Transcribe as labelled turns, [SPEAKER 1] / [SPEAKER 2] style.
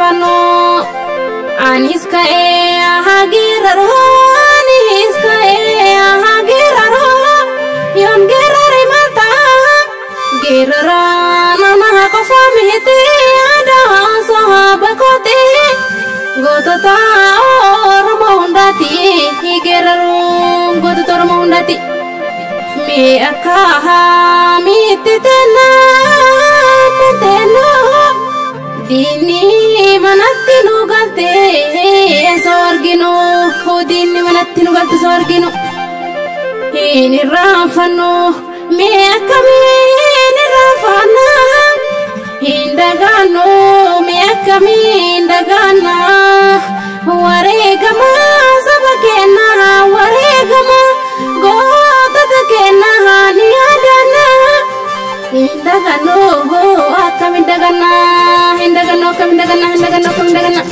[SPEAKER 1] fano anis kae hagiraro anis kae hagiraro yon gerare mata gerara nama ko famite ada sahabakote gotota ormo hundati geraro gotota ormo hundati me akaha mitena dini manatinu galte sorgino dini manatinu galte sorgino ini rafano me akami ini rafana indagano me akami indagana waregama sabakena waregama gotatakena ni adana indagano akami indagana indagano akami indagana indagano akami indagana